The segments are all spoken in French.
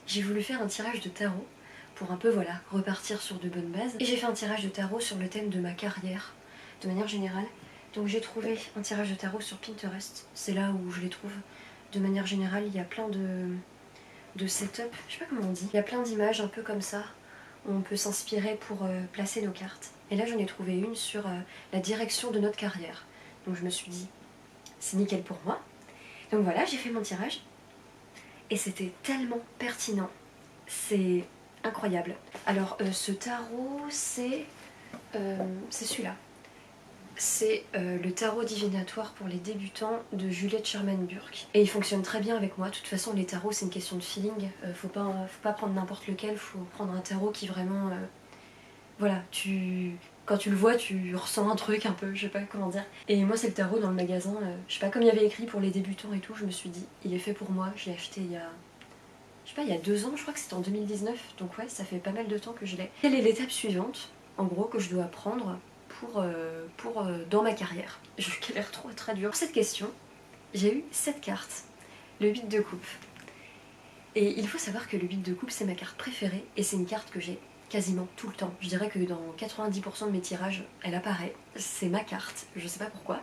j'ai voulu faire un tirage de tarot pour un peu voilà, repartir sur de bonnes bases. Et j'ai fait un tirage de tarot sur le thème de ma carrière, de manière générale. Donc j'ai trouvé un tirage de tarot sur Pinterest, c'est là où je les trouve. De manière générale, il y a plein de setup, je sais pas comment on dit. Il y a plein d'images un peu comme ça, où on peut s'inspirer pour placer nos cartes. Et là j'en ai trouvé une sur la direction de notre carrière. Donc je me suis dit, c'est nickel pour moi. Donc voilà, j'ai fait mon tirage. Et c'était tellement pertinent. C'est incroyable. Alors ce tarot, c'est celui-là. C'est le tarot divinatoire pour les débutants de Juliette Sherman-Burke. Et il fonctionne très bien avec moi. De toute façon, les tarots, c'est une question de feeling. Faut pas prendre n'importe lequel, faut prendre un tarot qui vraiment... voilà, quand tu le vois, tu ressens un truc un peu, je sais pas comment dire. Et moi, c'est le tarot dans le magasin. Je sais pas, comme il y avait écrit pour les débutants et tout, je me suis dit, il est fait pour moi. Je l'ai acheté il y a... je sais pas, il y a 2 ans, je crois que c'était en 2019. Donc ouais, ça fait pas mal de temps que je l'ai. Quelle est l'étape suivante, en gros, que je dois prendre dans ma carrière? Je galère trop à traduire. Pour cette question, j'ai eu 7 cartes. Le 8 de coupe. Et il faut savoir que le 8 de coupe, c'est ma carte préférée, et c'est une carte que j'ai quasiment tout le temps. Je dirais que dans 90% de mes tirages, elle apparaît. C'est ma carte, je sais pas pourquoi.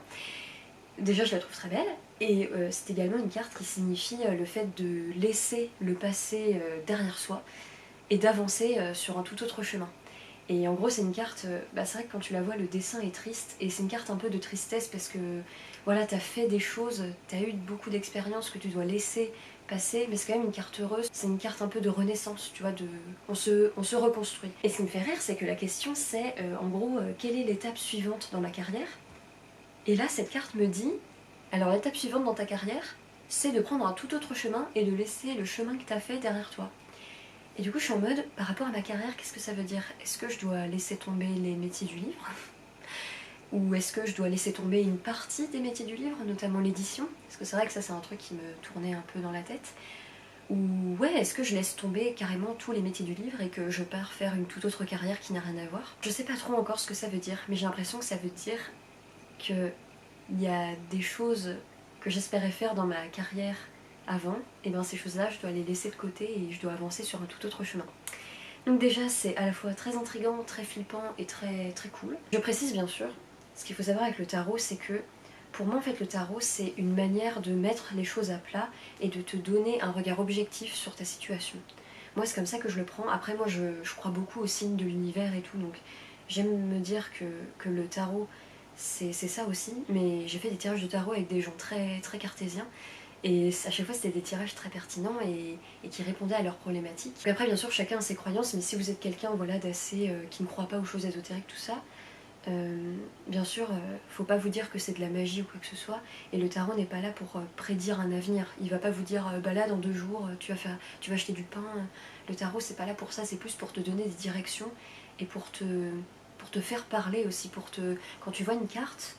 Déjà, je la trouve très belle, et c'est également une carte qui signifie le fait de laisser le passé derrière soi, et d'avancer sur un tout autre chemin. Et en gros, c'est une carte, c'est vrai que quand tu la vois, le dessin est triste, et c'est une carte un peu de tristesse parce que voilà, t'as fait des choses, t'as eu beaucoup d'expériences que tu dois laisser passer, mais c'est quand même une carte heureuse, c'est une carte un peu de renaissance, tu vois, on se reconstruit. Et ce qui me fait rire, c'est que la question c'est, en gros, quelle est l'étape suivante dans ma carrière? Et là, cette carte me dit, alors l'étape suivante dans ta carrière, c'est de prendre un tout autre chemin et de laisser le chemin que t'as fait derrière toi. Et du coup, je suis en mode, par rapport à ma carrière, qu'est-ce que ça veut dire? Est-ce que je dois laisser tomber les métiers du livre? Ou est-ce que je dois laisser tomber une partie des métiers du livre, notamment l'édition? Parce que c'est vrai que ça, c'est un truc qui me tournait un peu dans la tête. Ou ouais, est-ce que je laisse tomber carrément tous les métiers du livre et que je pars faire une toute autre carrière qui n'a rien à voir? Je sais pas trop encore ce que ça veut dire, mais j'ai l'impression que ça veut dire qu'il y a des choses que j'espérais faire dans ma carrière avant, et bien ces choses-là, je dois les laisser de côté et je dois avancer sur un tout autre chemin. Donc déjà, c'est à la fois très intriguant, très flippant et très, très cool. Je précise bien sûr, ce qu'il faut savoir avec le tarot, c'est que pour moi, en fait, le tarot, c'est une manière de mettre les choses à plat et de te donner un regard objectif sur ta situation. Moi, c'est comme ça que je le prends. Après, moi, je crois beaucoup aux signes de l'univers et tout, donc j'aime me dire que le tarot, c'est ça aussi. Mais j'ai fait des tirages de tarot avec des gens très, très cartésiens. Et à chaque fois, c'était des tirages très pertinents et qui répondaient à leurs problématiques. Et après, bien sûr, chacun a ses croyances, mais si vous êtes quelqu'un voilà, d'assez qui ne croit pas aux choses ésotériques, tout ça, bien sûr, faut pas vous dire que c'est de la magie ou quoi que ce soit. Et le tarot n'est pas là pour prédire un avenir. Il va pas vous dire, bah là, dans 2 jours, tu vas acheter du pain. Le tarot, c'est pas là pour ça, c'est plus pour te donner des directions et pour te faire parler aussi. Quand tu vois une carte,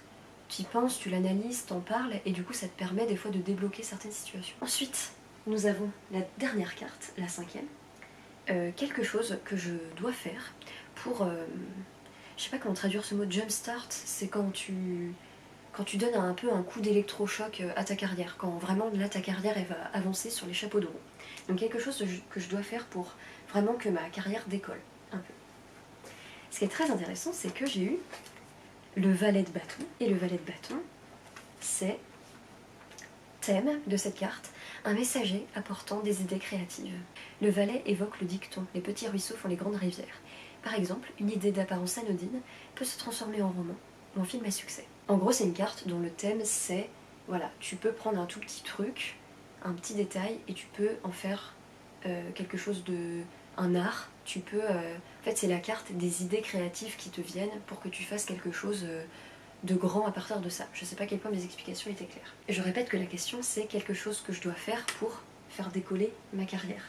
tu y penses, tu l'analyses, t'en parles, et du coup ça te permet des fois de débloquer certaines situations. Ensuite, nous avons la dernière carte, la 5e, quelque chose que je dois faire pour... je sais pas comment traduire ce mot, jumpstart, c'est quand tu donnes un peu un coup d'électrochoc à ta carrière, quand vraiment là ta carrière elle va avancer sur les chapeaux de roue. Donc quelque chose que je dois faire pour vraiment que ma carrière décolle un peu. Ce qui est très intéressant, c'est que j'ai eu le valet de bâton, et le valet de bâton, c'est thème de cette carte, un messager apportant des idées créatives. Le valet évoque le dicton « Les petits ruisseaux font les grandes rivières ». Par exemple, une idée d'apparence anodine peut se transformer en roman ou en film à succès. En gros, c'est une carte dont le thème c'est, voilà, tu peux prendre un tout petit truc, un petit détail, et tu peux en faire quelque chose un art. Tu peux, en fait, c'est la carte des idées créatives qui te viennent pour que tu fasses quelque chose de grand à partir de ça. Je sais pas à quel point mes explications étaient claires. Et je répète que la question c'est quelque chose que je dois faire pour faire décoller ma carrière.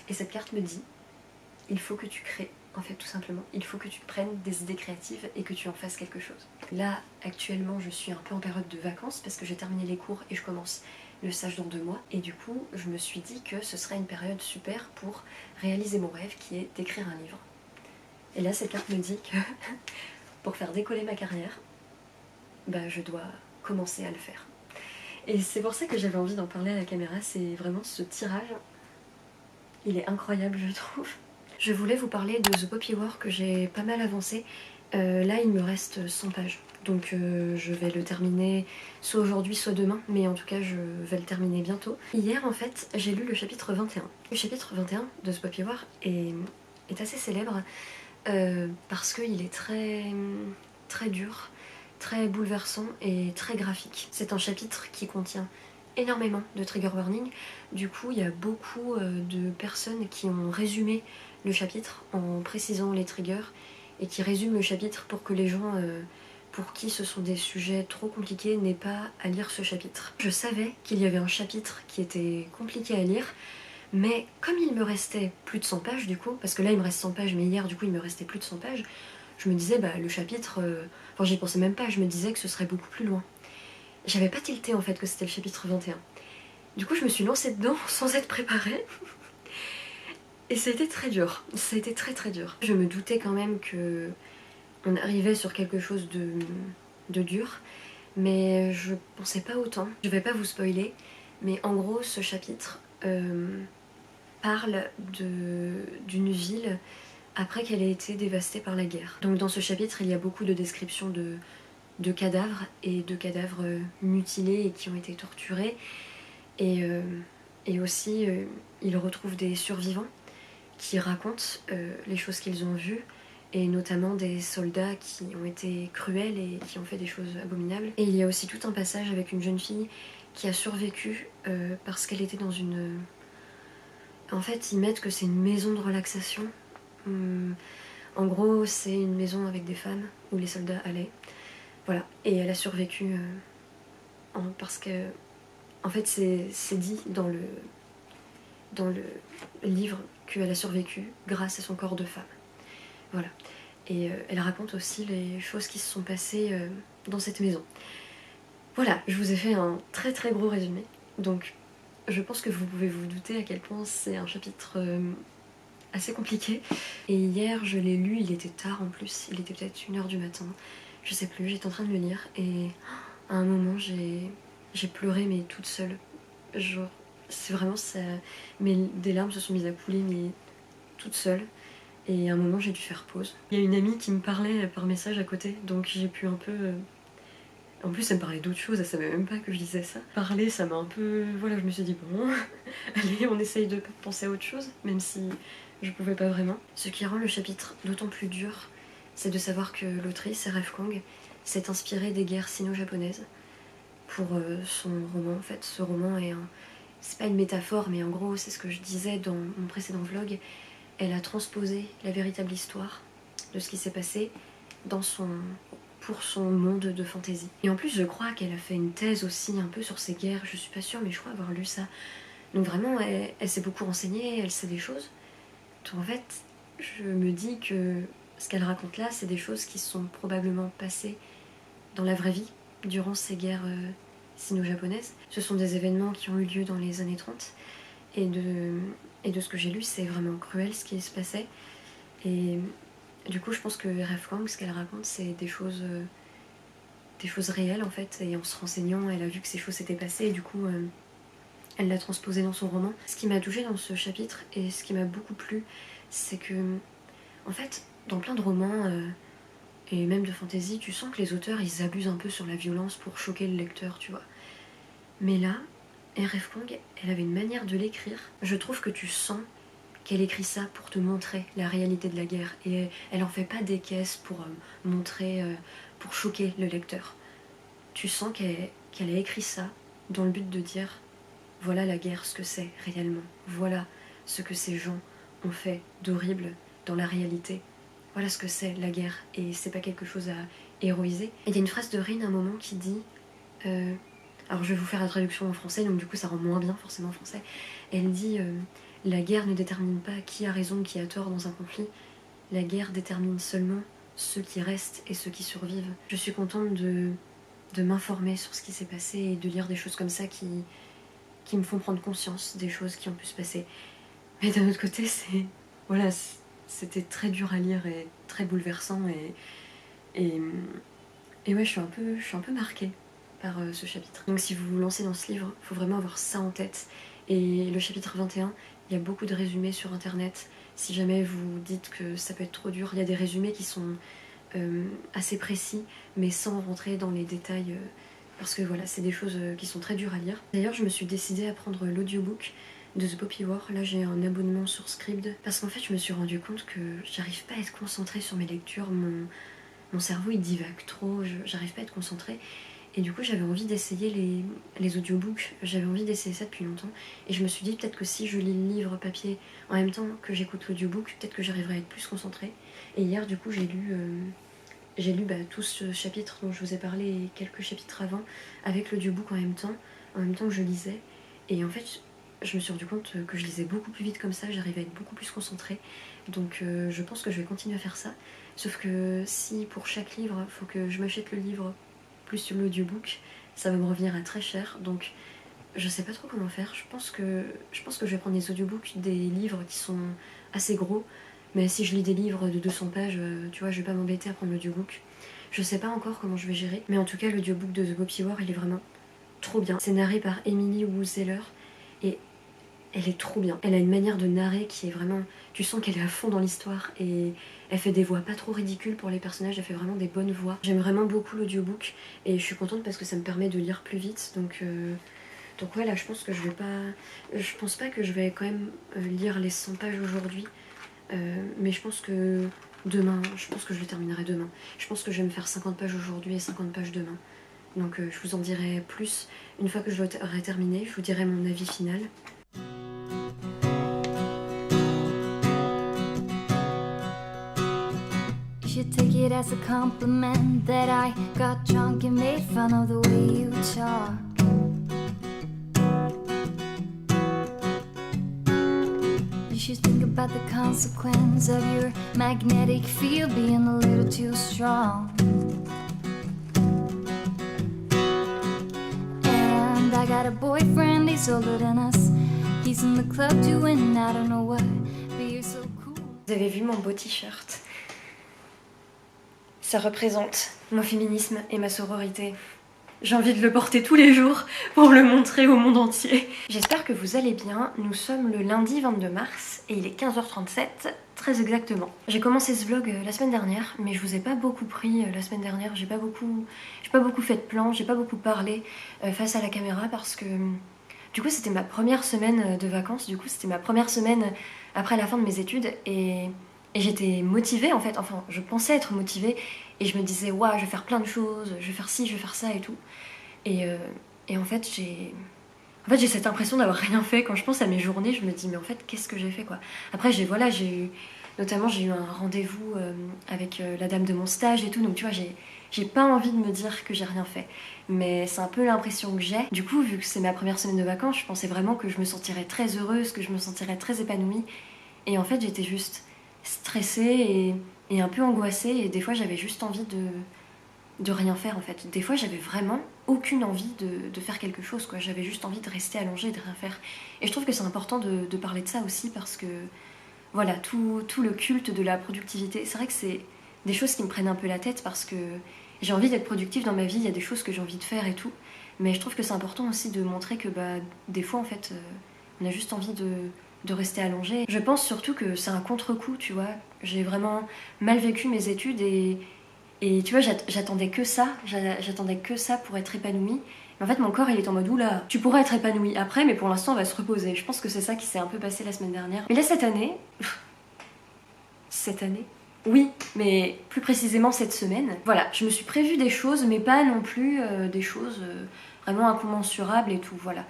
Et cette carte me dit, il faut que tu crées, en fait tout simplement. Il faut que tu prennes des idées créatives et que tu en fasses quelque chose. Là, actuellement, je suis un peu en période de vacances parce que j'ai terminé les cours et je commence le stage dans 2 mois. Et du coup, je me suis dit que ce serait une période super pour réaliser mon rêve qui est d'écrire un livre. Et là, cette carte me dit que pour faire décoller ma carrière, je dois commencer à le faire. Et c'est pour ça que j'avais envie d'en parler à la caméra, c'est vraiment ce tirage. Il est incroyable, je trouve. Je voulais vous parler de The Poppy War que j'ai pas mal avancé. Là, il me reste 100 pages. Donc je vais le terminer soit aujourd'hui, soit demain. Mais en tout cas, je vais le terminer bientôt. Hier, en fait, j'ai lu le chapitre 21. Le chapitre 21 de The Poppy War est assez célèbre parce qu'il est très dur, très bouleversant et très graphique. C'est un chapitre qui contient énormément de trigger warning. Du coup, il y a beaucoup de personnes qui ont résumé le chapitre en précisant les triggers et qui résument le chapitre pour que les gens pour qui ce sont des sujets trop compliqués n'aient pas à lire ce chapitre. Je savais qu'il y avait un chapitre qui était compliqué à lire, mais comme il me restait plus de 100 pages du coup, parce que là il me reste 100 pages mais hier du coup il me restait plus de 100 pages, je me disais bah le chapitre, enfin j'y pensais même pas, je me disais que ce serait beaucoup plus loin. J'avais pas tilté en fait que c'était le chapitre 21. Du coup je me suis lancée dedans sans être préparée. Et ça a été très dur, ça a été très dur. Je me doutais quand même que on arrivait sur quelque chose de dur, mais je pensais pas autant. Je vais pas vous spoiler, mais en gros ce chapitre parle d'une ville après qu'elle ait été dévastée par la guerre. Donc dans ce chapitre il y a beaucoup de descriptions de cadavres et de cadavres mutilés et qui ont été torturés. Et aussi il retrouve des survivants qui racontent les choses qu'ils ont vues, et notamment des soldats qui ont été cruels et qui ont fait des choses abominables. Et il y a aussi tout un passage avec une jeune fille qui a survécu parce qu'elle était dans une... En fait, ils mettent que c'est une maison de relaxation. En gros, c'est une maison avec des femmes où les soldats allaient. Voilà, et elle a survécu parce que... En fait, c'est dit dans le livre qu'elle a survécu grâce à son corps de femme. Voilà. Et elle raconte aussi les choses qui se sont passées dans cette maison. Voilà, je vous ai fait un très gros résumé. Donc je pense que vous pouvez vous douter à quel point c'est un chapitre assez compliqué. Et hier je l'ai lu, il était tard en plus, il était peut-être 1h du matin. Je sais plus, j'étais en train de le lire et à un moment j'ai pleuré mais toute seule. Genre, c'est vraiment ça... des larmes se sont mises à couler mais toute seule. Et à un moment j'ai dû faire pause. Il y a une amie qui me parlait par message à côté, donc j'ai pu un peu... En plus elle me parlait d'autres choses, elle savait même pas que je disais ça. Parler ça m'a un peu... Voilà, je me suis dit bon, allez on essaye de penser à autre chose, même si je pouvais pas vraiment. Ce qui rend le chapitre d'autant plus dur, c'est de savoir que l'autrice, R.F. Kuang, s'est inspirée des guerres sino-japonaises pour son roman. En fait, ce roman est un... C'est pas une métaphore, mais en gros c'est ce que je disais dans mon précédent vlog. Elle a transposé la véritable histoire de ce qui s'est passé pour son monde de fantasy. Et en plus, je crois qu'elle a fait une thèse aussi un peu sur ces guerres, je suis pas sûre, mais je crois avoir lu ça. Donc vraiment, elle s'est beaucoup renseignée, elle sait des choses. Donc en fait, je me dis que ce qu'elle raconte là, c'est des choses qui se sont probablement passées dans la vraie vie, durant ces guerres sino-japonaises. Ce sont des événements qui ont eu lieu dans les années 30, et de ce que j'ai lu, c'est vraiment cruel ce qui se passait. Et du coup, je pense que R.F. Kuang, ce qu'elle raconte, c'est des choses réelles en fait. Et en se renseignant, elle a vu que ces choses s'étaient passées et du coup, elle l'a transposé dans son roman. Ce qui m'a touchée dans ce chapitre et ce qui m'a beaucoup plu, c'est que, en fait, dans plein de romans et même de fantasy, tu sens que les auteurs, ils abusent un peu sur la violence pour choquer le lecteur, tu vois. Mais là, R.F. Kuang, elle avait une manière de l'écrire. Je trouve que tu sens qu'elle écrit ça pour te montrer la réalité de la guerre. Et elle en fait pas des caisses pour montrer, pour choquer le lecteur. Tu sens qu'elle a écrit ça dans le but de dire voilà la guerre, ce que c'est réellement. Voilà ce que ces gens ont fait d'horrible dans la réalité. Voilà ce que c'est la guerre. Et c'est pas quelque chose à héroïser. Et il y a une phrase de Rin à un moment qui dit... alors je vais vous faire la traduction en français, donc du coup ça rend moins bien forcément en français. Elle dit la guerre ne détermine pas qui a raison ou qui a tort dans un conflit. La guerre détermine seulement ceux qui restent et ceux qui survivent. Je suis contente de m'informer sur ce qui s'est passé et de lire des choses comme ça qui me font prendre conscience des choses qui ont pu se passer. Mais d'un autre côté, voilà, c'était très dur à lire et très bouleversant et ouais, je suis un peu marquée par ce chapitre. Donc si vous vous lancez dans ce livre, il faut vraiment avoir ça en tête. Et le chapitre 21 Il y a beaucoup de résumés sur internet. Si jamais vous dites que ça peut être trop dur, il y a des résumés qui sont assez précis, mais sans rentrer dans les détails, parce que voilà, c'est des choses qui sont très dures à lire. D'ailleurs, je me suis décidée à prendre l'audiobook de The Poppy War. Là, j'ai un abonnement sur Scribd, parce qu'en fait, je me suis rendu compte que j'arrive pas à être concentrée sur mes lectures. Mon cerveau, il divague trop, j'arrive pas à être concentrée. Et du coup, j'avais envie d'essayer les audiobooks. J'avais envie d'essayer ça depuis longtemps. Et je me suis dit, peut-être que si je lis le livre papier en même temps que j'écoute l'audiobook, peut-être que j'arriverai à être plus concentrée. Et hier, du coup, j'ai lu tout ce chapitre dont je vous ai parlé et quelques chapitres avant, avec l'audiobook en même temps que je lisais. Et en fait, je me suis rendu compte que je lisais beaucoup plus vite comme ça, j'arrivais à être beaucoup plus concentrée. Donc je pense que je vais continuer à faire ça. Sauf que si pour chaque livre, il faut que je m'achète le livre plus l'audiobook, ça va me revenir à très cher. Donc je sais pas trop comment faire. Je pense que je vais prendre des audiobooks des livres qui sont assez gros. Mais si je lis des livres de 200 pages, tu vois, je vais pas m'embêter à prendre l'audiobook. Je sais pas encore comment je vais gérer. Mais en tout cas, l'audiobook de The Poppy War, il est vraiment trop bien. C'est narré par Emily Woozeller et elle est trop bien. Elle a une manière de narrer qui est vraiment... Tu sens qu'elle est à fond dans l'histoire et elle fait des voix pas trop ridicules pour les personnages, elle fait vraiment des bonnes voix. J'aime vraiment beaucoup l'audiobook et je suis contente parce que ça me permet de lire plus vite. Donc ouais, là je pense que je vais pas... Je pense pas que je vais quand même lire les 100 pages aujourd'hui. Mais je pense que demain, je pense que je le terminerai demain. Je pense que je vais me faire 50 pages aujourd'hui et 50 pages demain. Donc je vous en dirai plus une fois que je l'aurai terminé. Je vous dirai mon avis final. You should take it as a compliment that I got drunk and made fun of the way you talk. You should think about the consequence of your magnetic field being a little too strong. And I got a boyfriend, he's older than us. He's in the club doing I don't know what, but you're so cool. Vous avez vu mon beau t-shirt? Ça représente mon féminisme et ma sororité. J'ai envie de le porter tous les jours pour le montrer au monde entier. J'espère que vous allez bien. Nous sommes le lundi 22 mars et il est 15h37, très exactement. J'ai commencé ce vlog la semaine dernière, mais je vous ai pas beaucoup pris la semaine dernière. J'ai pas beaucoup fait de plans, j'ai pas beaucoup parlé face à la caméra parce que du coup c'était ma première semaine de vacances. Du coup c'était ma première semaine après la fin de mes études et j'étais motivée en fait, enfin je pensais être motivée et je me disais waouh je vais faire plein de choses, je vais faire ci, je vais faire ça et tout. Et en fait j'ai cette impression d'avoir rien fait. Quand je pense à mes journées, je me dis mais en fait qu'est-ce que j'ai fait quoi. Après j'ai eu un rendez-vous avec la dame de mon stage et tout, donc tu vois j'ai pas envie de me dire que j'ai rien fait. Mais c'est un peu l'impression que j'ai. Du coup vu que c'est ma première semaine de vacances, je pensais vraiment que je me sentirais très heureuse, que je me sentirais très épanouie. Et en fait j'étais juste stressée et un peu angoissée et des fois j'avais juste envie de rien faire en fait. Des fois j'avais vraiment aucune envie de faire quelque chose quoi. J'avais juste envie de rester allongée et de rien faire. Et je trouve que c'est important de parler de ça aussi parce que voilà, tout le culte de la productivité, c'est vrai que c'est des choses qui me prennent un peu la tête parce que j'ai envie d'être productive dans ma vie, il y a des choses que j'ai envie de faire et tout. Mais je trouve que c'est important aussi de montrer que des fois en fait on a juste envie de rester allongée. Je pense surtout que c'est un contre-coup, tu vois. J'ai vraiment mal vécu mes études et tu vois, j'attendais que ça pour être épanouie. Mais en fait, mon corps, il est en mode, oula, tu pourras être épanouie après, mais pour l'instant, on va se reposer. Je pense que c'est ça qui s'est un peu passé la semaine dernière. Mais là, cette année... Oui, mais plus précisément cette semaine. Voilà, je me suis prévu des choses, mais pas non plus des choses vraiment incommensurables et tout, voilà.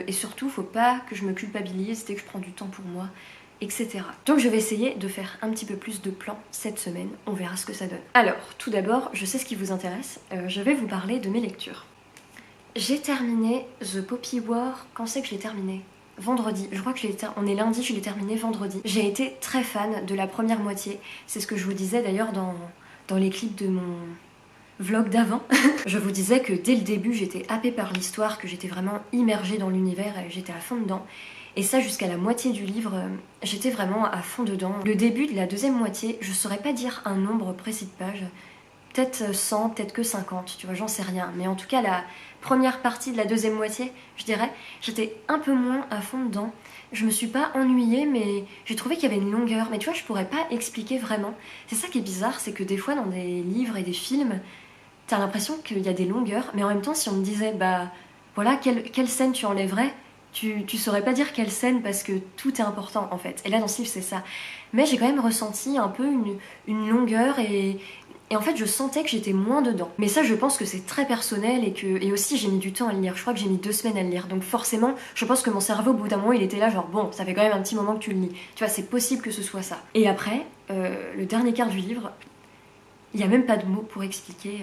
Et surtout, faut pas que je me culpabilise dès que je prends du temps pour moi, etc. Donc je vais essayer de faire un petit peu plus de plans cette semaine, on verra ce que ça donne. Alors, tout d'abord, je sais ce qui vous intéresse, je vais vous parler de mes lectures. J'ai terminé The Poppy War, quand c'est que je l'ai terminé ? Vendredi, je crois que on est lundi, je l'ai terminé vendredi. J'ai été très fan de la première moitié, c'est ce que je vous disais d'ailleurs dans les clips de mon vlog d'avant. Je vous disais que dès le début j'étais happée par l'histoire, que j'étais vraiment immergée dans l'univers et j'étais à fond dedans. Et ça jusqu'à la moitié du livre, j'étais vraiment à fond dedans. Le début de la deuxième moitié, je saurais pas dire un nombre précis de pages, peut-être 100, peut-être que 50, tu vois, j'en sais rien. Mais en tout cas, la première partie de la deuxième moitié, je dirais, j'étais un peu moins à fond dedans. Je me suis pas ennuyée, mais j'ai trouvé qu'il y avait une longueur. Mais tu vois, je pourrais pas expliquer vraiment. C'est ça qui est bizarre, c'est que des fois dans des livres et des films, t'as l'impression qu'il y a des longueurs, mais en même temps, si on me disait, bah voilà, quelle scène tu enlèverais, tu saurais pas dire quelle scène parce que tout est important en fait. Et là, dans ce livre, c'est ça. Mais j'ai quand même ressenti un peu une longueur et en fait, je sentais que j'étais moins dedans. Mais ça, je pense que c'est très personnel et aussi, j'ai mis du temps à le lire. Je crois que j'ai mis 2 semaines à le lire. Donc forcément, je pense que mon cerveau, au bout d'un moment, il était là, genre bon, ça fait quand même un petit moment que tu le lis. Tu vois, c'est possible que ce soit ça. Et après, le dernier quart du livre, il n'y a même pas de mots pour expliquer.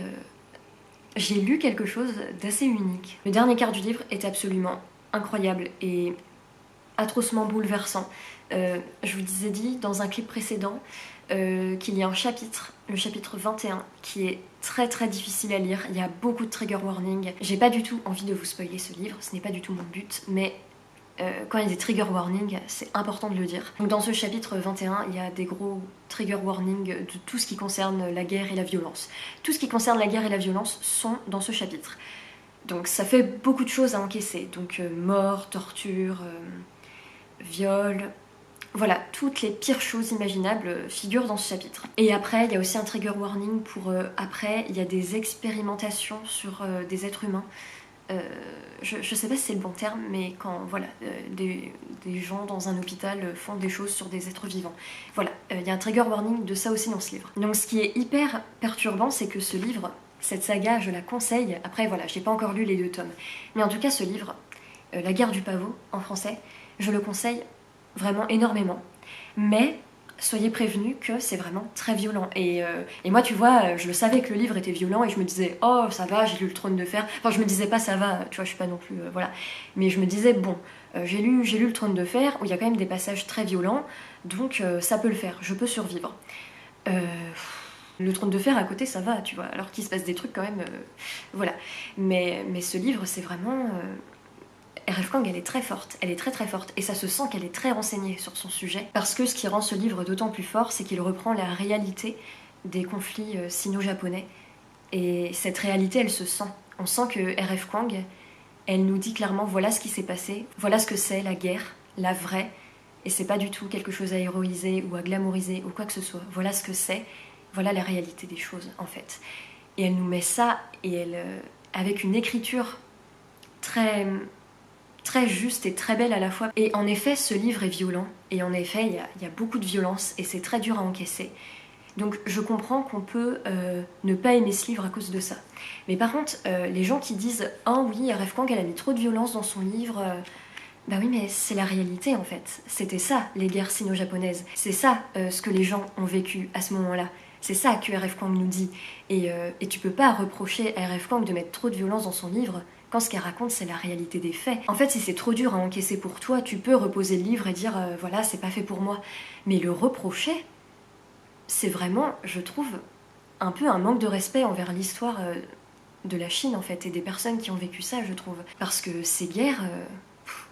J'ai lu quelque chose d'assez unique. Le dernier quart du livre est absolument incroyable et atrocement bouleversant. Je vous disais dit dans un clip précédent qu'il y a un chapitre, le chapitre 21, qui est très très difficile à lire. Il y a beaucoup de trigger warning. J'ai pas du tout envie de vous spoiler ce livre, ce n'est pas du tout mon but, mais quand il y a des trigger warnings, c'est important de le dire. Donc dans ce chapitre 21, il y a des gros trigger warnings de tout ce qui concerne la guerre et la violence. Tout ce qui concerne la guerre et la violence sont dans ce chapitre. Donc ça fait beaucoup de choses à encaisser. Donc mort, torture, viol... Voilà, toutes les pires choses imaginables figurent dans ce chapitre. Et après, il y a aussi un trigger warning pour... après, il y a des expérimentations sur des êtres humains. Je sais pas si c'est le bon terme, mais quand voilà, des gens dans un hôpital font des choses sur des êtres vivants. Voilà, il y a un trigger warning de ça aussi dans ce livre. Donc ce qui est hyper perturbant, c'est que ce livre, cette saga, je la conseille. Après voilà, j'ai pas encore lu les 2 tomes. Mais en tout cas, ce livre, La guerre du pavot, en français, je le conseille vraiment énormément. Mais soyez prévenus que c'est vraiment très violent. Et moi, tu vois, je le savais que le livre était violent et je me disais, oh, ça va, j'ai lu le Trône de Fer. Enfin, je me disais pas, ça va, tu vois, je suis pas non plus... voilà. Mais je me disais, bon, j'ai lu le Trône de Fer où il y a quand même des passages très violents, donc ça peut le faire, je peux survivre. Le Trône de Fer à côté, ça va, tu vois, alors qu'il se passe des trucs quand même... voilà. Mais ce livre, c'est vraiment... R.F. Kuang, elle est très forte, elle est très très forte, et ça se sent qu'elle est très renseignée sur son sujet, parce que ce qui rend ce livre d'autant plus fort, c'est qu'il reprend la réalité des conflits sino-japonais, et cette réalité, elle se sent. On sent que R.F. Kuang, elle nous dit clairement, voilà ce qui s'est passé, voilà ce que c'est la guerre, la vraie, et c'est pas du tout quelque chose à héroïser ou à glamouriser ou quoi que ce soit, voilà ce que c'est, voilà la réalité des choses en fait. Et elle nous met ça, et elle, avec une écriture très juste et très belle à la fois. Et en effet, ce livre est violent, et en effet, il y a beaucoup de violence, et c'est très dur à encaisser. Donc je comprends qu'on peut ne pas aimer ce livre à cause de ça. Mais par contre, les gens qui disent « Oh oui, R.F. Kuang, elle a mis trop de violence dans son livre », bah oui, mais c'est la réalité en fait. C'était ça, les guerres sino-japonaises. C'est ça ce que les gens ont vécu à ce moment-là. C'est ça que R.F. Kuang nous dit. Et tu peux pas reprocher à R.F. Kuang de mettre trop de violence dans son livre quand ce qu'elle raconte, c'est la réalité des faits. En fait, si c'est trop dur à encaisser pour toi, tu peux reposer le livre et dire voilà, c'est pas fait pour moi. Mais le reprocher, c'est vraiment, je trouve, un peu un manque de respect envers l'histoire de la Chine, en fait, et des personnes qui ont vécu ça, je trouve. Parce que ces guerres...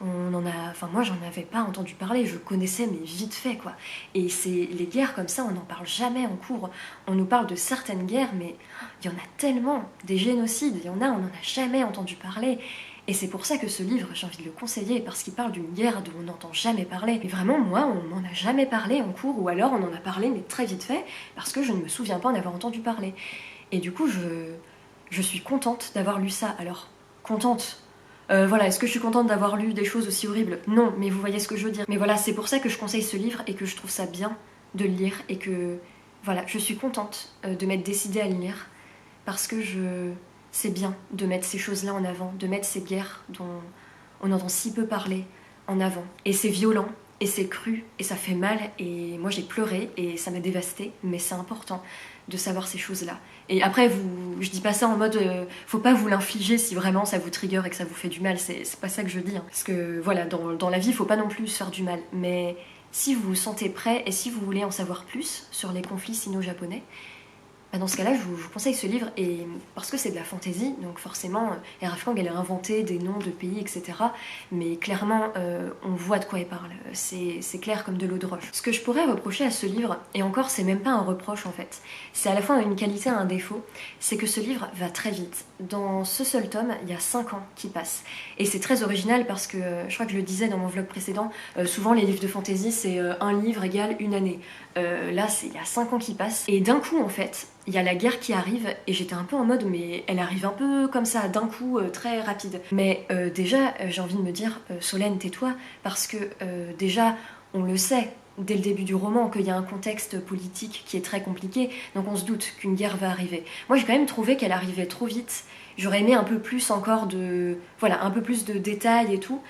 on en a, enfin moi j'en avais pas entendu parler, je connaissais mais vite fait quoi. Et c'est les guerres comme ça, on n'en parle jamais en cours. On nous parle de certaines guerres, mais il y en a tellement, des génocides, il y en a, on n'en a jamais entendu parler. Et c'est pour ça que ce livre, j'ai envie de le conseiller, parce qu'il parle d'une guerre dont on n'entend jamais parler. Et vraiment, moi, on m'en a jamais parlé en cours, ou alors on en a parlé, mais très vite fait, parce que je ne me souviens pas en avoir entendu parler. Et du coup, je suis contente d'avoir lu ça. Alors, contente... voilà, est-ce que je suis contente d'avoir lu des choses aussi horribles? Non, mais vous voyez ce que je veux dire. Mais voilà, c'est pour ça que je conseille ce livre et que je trouve ça bien de le lire et que, voilà, je suis contente de m'être décidée à le lire parce que c'est bien de mettre ces choses-là en avant, de mettre ces guerres dont on entend si peu parler en avant. Et c'est violent, et c'est cru, et ça fait mal, et moi j'ai pleuré, et ça m'a dévastée, mais c'est important de savoir ces choses-là. Et après, je dis pas ça en mode faut pas vous l'infliger si vraiment ça vous trigger et que ça vous fait du mal, c'est pas ça que je dis. Hein. Parce que voilà, dans la vie, faut pas non plus se faire du mal. Mais si vous vous sentez prêt et si vous voulez en savoir plus sur les conflits sino-japonais, Dans ce cas-là, je vous conseille ce livre, et parce que c'est de la fantaisie, donc forcément, R.F. Kuang, elle a inventé des noms de pays, etc. Mais clairement, on voit de quoi elle parle. C'est clair comme de l'eau de roche. Ce que je pourrais reprocher à ce livre, et encore, c'est même pas un reproche en fait, c'est à la fois une qualité et un défaut, c'est que ce livre va très vite. Dans ce seul tome, il y a 5 ans qui passent. Et c'est très original parce que, je crois que je le disais dans mon vlog précédent, souvent les livres de fantaisie, c'est un livre égale une année. Là, il y a 5 ans qui passent. Et d'un coup, en fait, il y a la guerre qui arrive, et j'étais un peu en mode, mais elle arrive un peu comme ça, d'un coup, très rapide. Mais déjà, j'ai envie de me dire, Solène, tais-toi, parce que déjà, on le sait, dès le début du roman, qu'il y a un contexte politique qui est très compliqué, donc on se doute qu'une guerre va arriver. Moi, j'ai quand même trouvé qu'elle arrivait trop vite. J'aurais aimé un peu plus encore de... Voilà, un peu plus de détails et tout.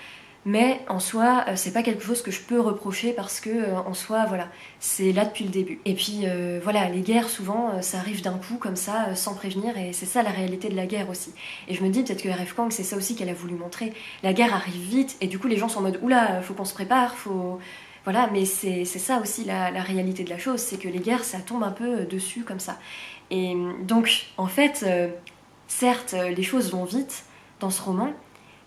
Mais en soi, c'est pas quelque chose que je peux reprocher parce que en soi, voilà, c'est là depuis le début. Et puis voilà, les guerres souvent, ça arrive d'un coup comme ça, sans prévenir, et c'est ça la réalité de la guerre aussi. Et je me dis peut-être que R.F. Kuang, c'est ça aussi qu'elle a voulu montrer. La guerre arrive vite, et du coup les gens sont en mode oula, faut qu'on se prépare, faut... Voilà, mais c'est ça aussi la réalité de la chose, c'est que les guerres, ça tombe un peu dessus comme ça. Et donc, en fait, certes, les choses vont vite dans ce roman,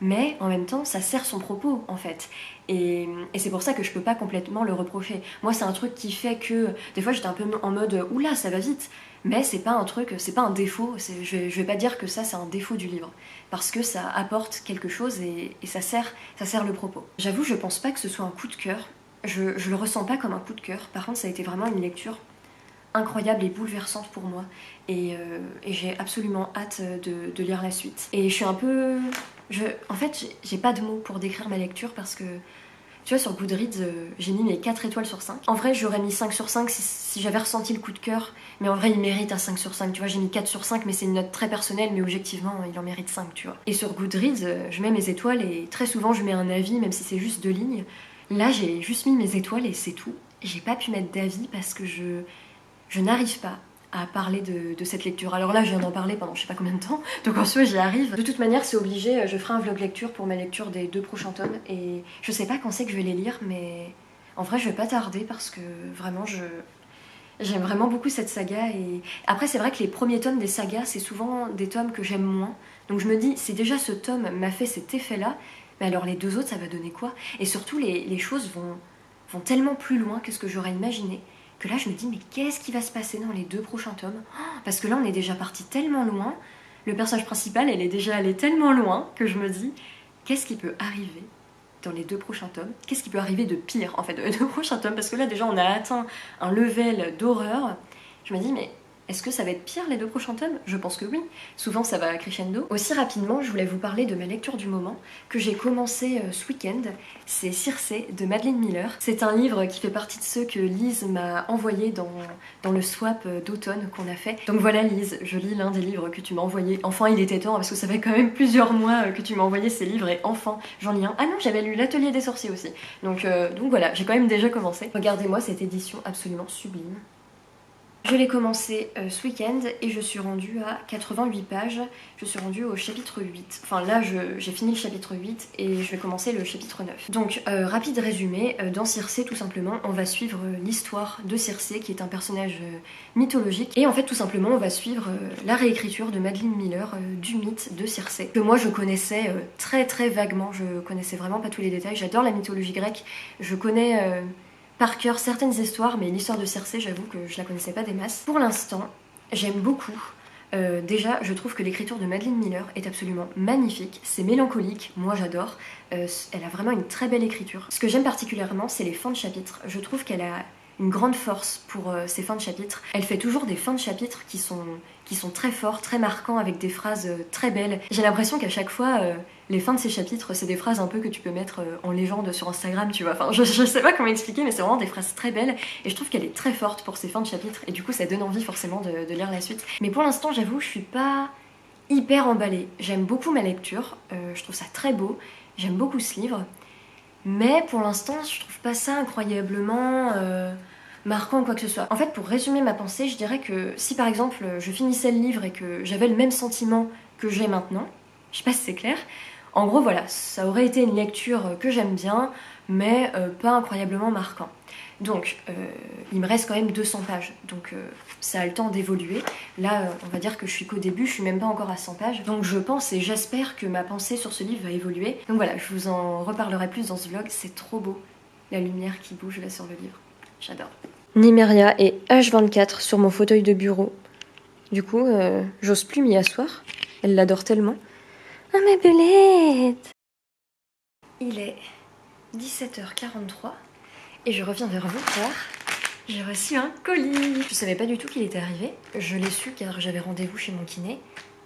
mais en même temps ça sert son propos en fait, et c'est pour ça que je peux pas complètement le reprocher. Moi c'est un truc qui fait que des fois j'étais un peu en mode oula ça va vite, mais c'est pas un truc, c'est pas un défaut, je vais pas dire que ça c'est un défaut du livre, parce que ça apporte quelque chose et ça sert le propos. J'avoue, je pense pas que ce soit un coup de cœur, je le ressens pas comme un coup de cœur, par contre ça a été vraiment une lecture incroyable et bouleversante pour moi, et j'ai absolument hâte de lire la suite. Et je suis un peu... En fait, j'ai pas de mots pour décrire ma lecture parce que, tu vois, sur Goodreads, j'ai mis mes 4 étoiles sur 5. En vrai, j'aurais mis 5 sur 5 si j'avais ressenti le coup de cœur, mais en vrai, il mérite un 5 sur 5. Tu vois, j'ai mis 4 sur 5, mais c'est une note très personnelle, mais objectivement, il en mérite 5, tu vois. Et sur Goodreads, je mets mes étoiles et très souvent, je mets un avis, même si c'est juste 2 lignes. Là, j'ai juste mis mes étoiles et c'est tout. J'ai pas pu mettre d'avis parce que je n'arrive pas à parler de cette lecture. Alors là, je viens d'en parler pendant je sais pas combien de temps, donc en soi, j'y arrive. De toute manière, c'est obligé, je ferai un vlog lecture pour ma lecture des 2 prochains tomes, et je sais pas quand c'est que je vais les lire, mais en vrai, je vais pas tarder parce que vraiment, j'aime vraiment beaucoup cette saga. Et après, c'est vrai que les premiers tomes des sagas, c'est souvent des tomes que j'aime moins, donc je me dis, si déjà ce tome m'a fait cet effet-là, mais alors les 2 autres, ça va donner quoi? Et surtout, les choses vont tellement plus loin que ce que j'aurais imaginé, que là je me dis mais qu'est-ce qui va se passer dans les 2 prochains tomes? Parce que là on est déjà parti tellement loin, le personnage principal elle est déjà allée tellement loin que je me dis qu'est-ce qui peut arriver dans les 2 prochains tomes? Qu'est-ce qui peut arriver de pire en fait dans les 2 prochains tomes? Parce que là déjà on a atteint un level d'horreur, je me dis mais est-ce que ça va être pire les 2 prochains tomes? Je pense que oui. Souvent ça va crescendo. Aussi rapidement, je voulais vous parler de ma lecture du moment que j'ai commencé ce week-end. C'est Circé de Madeline Miller. C'est un livre qui fait partie de ceux que Lise m'a envoyé dans le swap d'automne qu'on a fait. Donc voilà Lise, je lis l'un des livres que tu m'as envoyé. Enfin il était temps parce que ça fait quand même plusieurs mois que tu m'as envoyé ces livres et enfin j'en lis un. Ah non, j'avais lu L'Atelier des sorciers aussi. Donc voilà, j'ai quand même déjà commencé. Regardez-moi cette édition absolument sublime. Je l'ai commencé ce week-end et je suis rendue à 88 pages. Je suis rendue au chapitre 8. Enfin là, j'ai fini le chapitre 8 et je vais commencer le chapitre 9. Donc, rapide résumé, dans Circé, tout simplement, on va suivre l'histoire de Circé, qui est un personnage mythologique. Et en fait, tout simplement, on va suivre la réécriture de Madeline Miller du mythe de Circé, que moi je connaissais très très vaguement. Je connaissais vraiment pas tous les détails. J'adore la mythologie grecque. Je connais... par cœur certaines histoires, mais l'histoire de Circé, j'avoue que je la connaissais pas des masses. Pour l'instant, j'aime beaucoup. Déjà, je trouve que l'écriture de Madeline Miller est absolument magnifique. C'est mélancolique, moi j'adore. Elle a vraiment une très belle écriture. Ce que j'aime particulièrement, c'est les fins de chapitre. Je trouve qu'elle a une grande force pour ses fins de chapitre. Elle fait toujours des fins de chapitre qui sont très forts, très marquants, avec des phrases très belles. J'ai l'impression qu'à chaque fois, les fins de ces chapitres, c'est des phrases un peu que tu peux mettre en légende sur Instagram, tu vois. Enfin, je sais pas comment expliquer, mais c'est vraiment des phrases très belles. Et je trouve qu'elle est très forte pour ses fins de chapitre. Et du coup, ça donne envie forcément de lire la suite. Mais pour l'instant, j'avoue, je suis pas hyper emballée. J'aime beaucoup ma lecture. Je trouve ça très beau. J'aime beaucoup ce livre. Mais pour l'instant, je trouve pas ça incroyablement marquant ou quoi que ce soit. En fait, pour résumer ma pensée, je dirais que si par exemple je finissais le livre et que j'avais le même sentiment que j'ai maintenant, je sais pas si c'est clair, en gros voilà, ça aurait été une lecture que j'aime bien, mais pas incroyablement marquant. Donc il me reste quand même 200 pages, donc ça a le temps d'évoluer. Là on va dire que je suis qu'au début, je suis même pas encore à 100 pages, donc je pense et j'espère que ma pensée sur ce livre va évoluer. Donc voilà, je vous en reparlerai plus dans ce vlog, c'est trop beau, la lumière qui bouge là sur le livre, j'adore. Nymeria est H24 sur mon fauteuil de bureau. Du coup, j'ose plus m'y asseoir, elle l'adore tellement. Ah ma belette! Il est 17h43 et je reviens vers vous car j'ai reçu un colis. Je savais pas du tout qu'il était arrivé. Je l'ai su car j'avais rendez-vous chez mon kiné.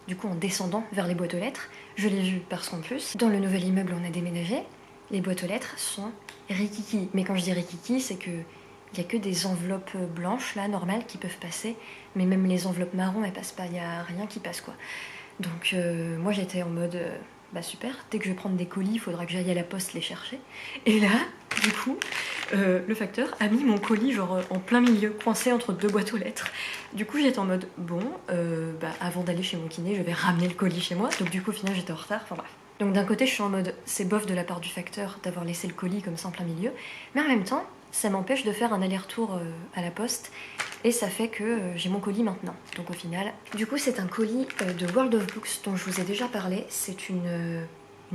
Du coup, en descendant vers les boîtes aux lettres, je l'ai vu parce qu'en plus, dans le nouvel immeuble où on a déménagé, les boîtes aux lettres sont rikiki. Mais quand je dis rikiki, c'est que il y a que des enveloppes blanches là, normales, qui peuvent passer. Mais même les enveloppes marron, elles passent pas. Il y a rien qui passe quoi. Donc moi j'étais en mode bah super, dès que je vais prendre des colis, il faudra que j'aille à la poste les chercher. Et là, du coup, le facteur a mis mon colis genre en plein milieu, coincé entre deux boîtes aux lettres. Du coup j'étais en mode bon, bah, avant d'aller chez mon kiné, je vais ramener le colis chez moi. Donc du coup au final j'étais en retard, enfin bref. Donc d'un côté je suis en mode c'est bof de la part du facteur d'avoir laissé le colis comme ça en plein milieu, mais en même temps ça m'empêche de faire un aller-retour à la poste et ça fait que j'ai mon colis maintenant. Donc au final, du coup c'est un colis de World of Books dont je vous ai déjà parlé. C'est une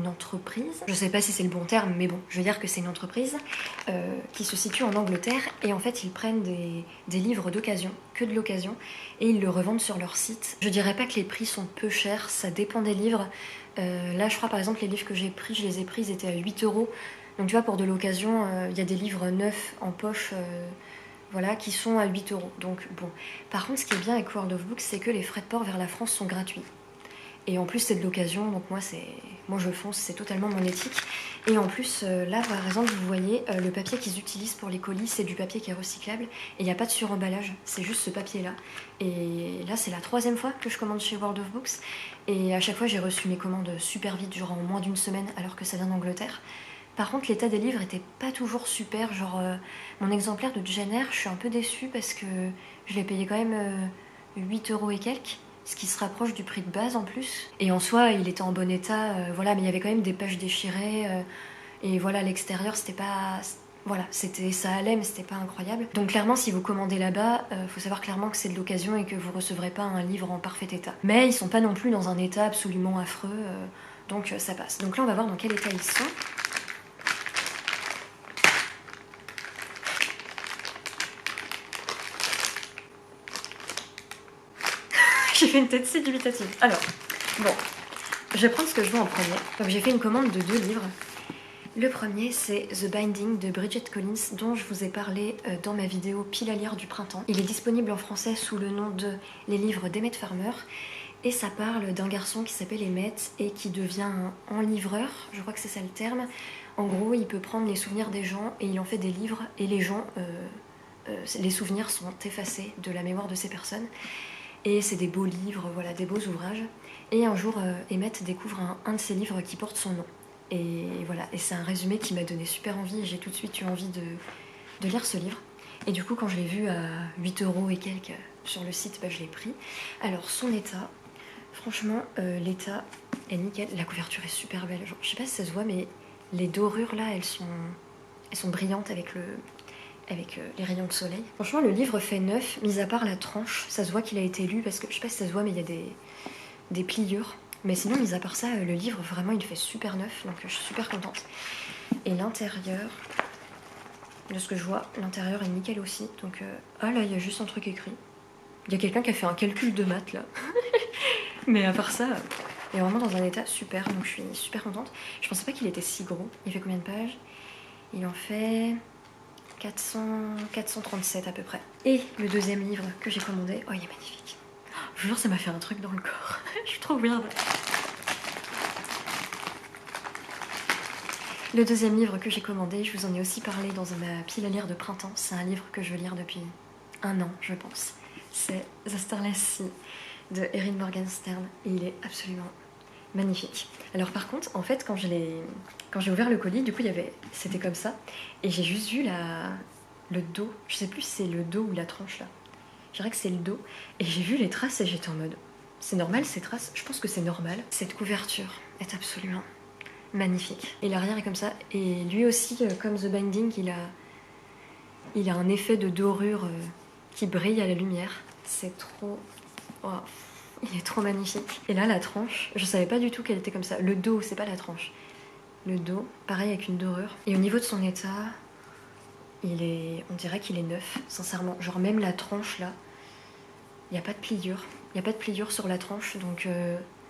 entreprise, je sais pas si c'est le bon terme, mais bon, je veux dire que c'est une entreprise qui se situe en Angleterre et en fait ils prennent des livres d'occasion, que de l'occasion, et ils le revendent sur leur site. Je dirais pas que les prix sont peu chers, ça dépend des livres. Là je crois par exemple les livres que j'ai pris, je les ai pris, ils étaient à 8 €. Donc tu vois, pour de l'occasion, il y a des livres neufs en poche, voilà, qui sont à 8 €. Donc bon. Par contre, ce qui est bien avec World of Books, c'est que les frais de port vers la France sont gratuits. Et en plus, c'est de l'occasion, donc moi je fonce, c'est totalement mon éthique. Et en plus, là, par exemple, vous voyez, le papier qu'ils utilisent pour les colis, c'est du papier qui est recyclable. Et il n'y a pas de suremballage, c'est juste ce papier-là. Et là, c'est la 3e fois que je commande chez World of Books. Et à chaque fois, j'ai reçu mes commandes super vite, genre en moins d'1 semaine, alors que ça vient d'Angleterre. Par contre, l'état des livres était pas toujours super. Genre, mon exemplaire de Jane Eyre, je suis un peu déçue parce que je l'ai payé quand même 8 € et quelques, ce qui se rapproche du prix de base en plus. Et en soi, il était en bon état, voilà, mais il y avait quand même des pages déchirées. Et voilà, l'extérieur, c'était pas. Voilà, ça allait, mais c'était pas incroyable. Donc clairement, si vous commandez là-bas, faut savoir clairement que c'est de l'occasion et que vous recevrez pas un livre en parfait état. Mais ils sont pas non plus dans un état absolument affreux, donc ça passe. Donc là, on va voir dans quel état ils sont. J'ai fait une tête si dubitative. Alors, bon, je vais prendre ce que je veux en premier. Donc j'ai fait une commande de 2 livres. Le premier, c'est The Binding de Bridget Collins, dont je vous ai parlé dans ma vidéo Pile à lire du printemps. Il est disponible en français sous le nom de Les livres d'Emmett Farmer. Et ça parle d'un garçon qui s'appelle Emmett et qui devient un enlivreur, je crois que c'est ça le terme. En gros, il peut prendre les souvenirs des gens et il en fait des livres. Et les gens, les souvenirs sont effacés de la mémoire de ces personnes. Et c'est des beaux livres, voilà, des beaux ouvrages. Et un jour, Emmett découvre un de ses livres qui porte son nom. Et voilà, et c'est un résumé qui m'a donné super envie. Et j'ai tout de suite eu envie de lire ce livre. Et du coup, quand je l'ai vu à 8 € et quelques sur le site, bah, je l'ai pris. Alors, son état, franchement, l'état est nickel. La couverture est super belle. Genre, je sais pas si ça se voit, mais les dorures là, elles sont brillantes avec les rayons de soleil. Franchement, le livre fait neuf, mis à part la tranche. Ça se voit qu'il a été lu parce que, je sais pas si ça se voit, mais il y a des pliures. Mais sinon, mis à part ça, le livre, vraiment, il fait super neuf. Donc, je suis super contente. Et l'intérieur, de ce que je vois, l'intérieur est nickel aussi. Donc, ah là, il y a juste un truc écrit. Il y a quelqu'un qui a fait un calcul de maths, là. Mais à part ça, il est vraiment dans un état super. Donc, je suis super contente. Je pensais pas qu'il était si gros. Il fait combien de pages? Il en fait 437 à peu près. Et le deuxième livre que j'ai commandé, oh il est magnifique. Je vous jure, ça m'a fait un truc dans le corps. Je suis trop weird. Le deuxième livre que j'ai commandé, je vous en ai aussi parlé dans ma pile à lire de printemps. C'est un livre que je veux lire depuis 1 an, je pense. C'est The Starless Sea de Erin Morgenstern et il est absolument magnifique. Alors par contre, en fait, quand j'ai ouvert le colis, du coup, c'était comme ça, et j'ai juste vu le dos. Je sais plus si c'est le dos ou la tranche là. Je dirais que c'est le dos. Et j'ai vu les traces et j'étais en mode, c'est normal ces traces? Je pense que c'est normal. Cette couverture est absolument magnifique. Et l'arrière est comme ça. Et lui aussi, comme The Binding, Il a un effet de dorure qui brille à la lumière. C'est trop... Oh, il est trop magnifique. Et là, la tranche, je savais pas du tout qu'elle était comme ça. Le dos, c'est pas la tranche. Le dos, pareil avec une dorure. Et au niveau de son état, on dirait qu'il est neuf, sincèrement. Genre même la tranche là, il n'y a pas de pliure. Il n'y a pas de pliure sur la tranche, donc